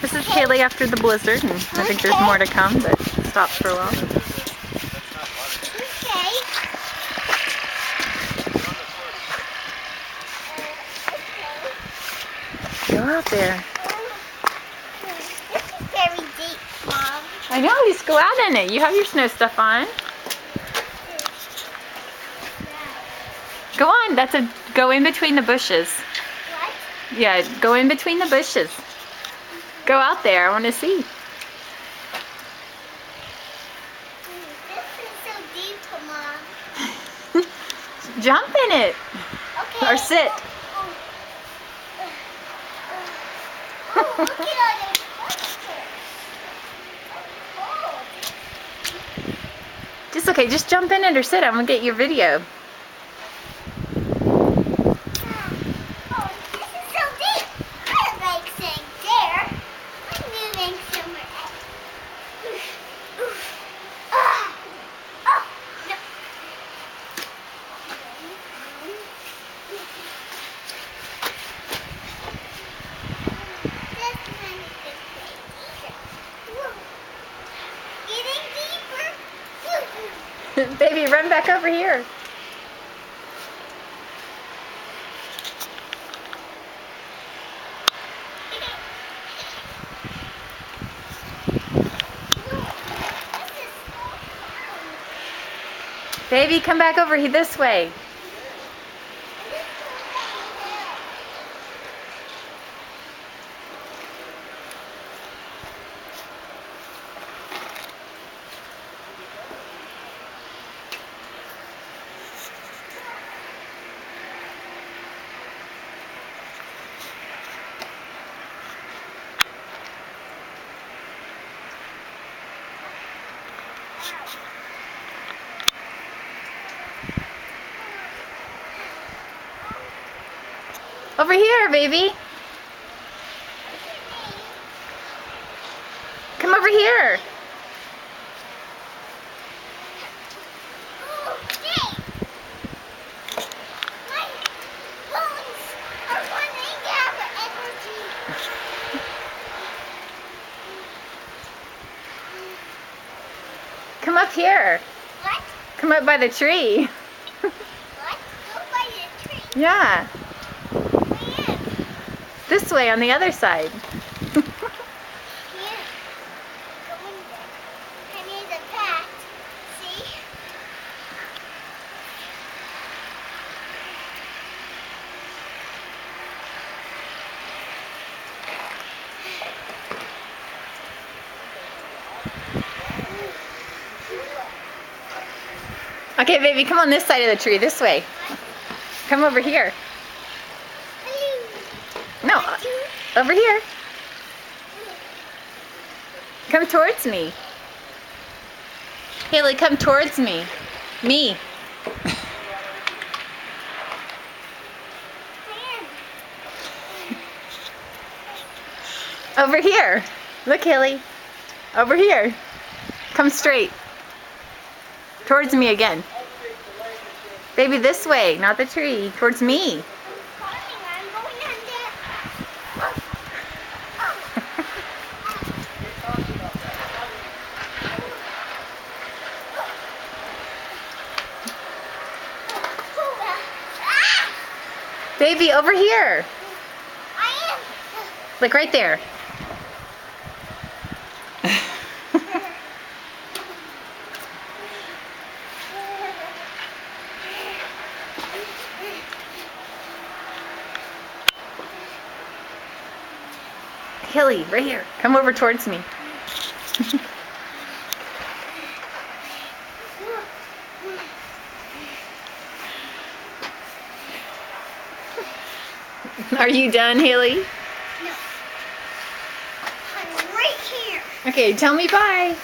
This is Haley after the blizzard, and I think there's more to come, but it stops for a while. Go out there. This is very deep, Mom. I know, just go out in it. You have your snow stuff on. Go on, go in between the bushes. What? Yeah, go in between the bushes. Go out there, I want to see. This is so deep, Mom. Jump in it. Okay. Or sit. Oh, look at all those monsters. Just okay, just jump in it or sit. I'm going to get your video. Oh, this is so deep. I don't like staying there. I'm moving somewhere else. Oh, no. This one is getting deeper. Baby, run back over here. Baby, come back over here this way. Over here, baby. Come over here. Oh, Dave. My bones are running out of energy. Come up here. What? Come up by the tree. What? Go by the tree. Yeah. Where? This way on the other side. Here. Go in there. I need a bat. See? Okay, baby, come on this side of the tree. This way. Come over here. No, over here. Come towards me. Haley, come towards me. Me. Over here. Look, Haley. Over here. Come straight. Towards me again. Baby, this way, not the tree. Towards me. I'm going under. Baby, over here. I am. Like right there. Haley, right here. Come over towards me. Are you done, Haley? No. I'm right here. Okay, tell me bye.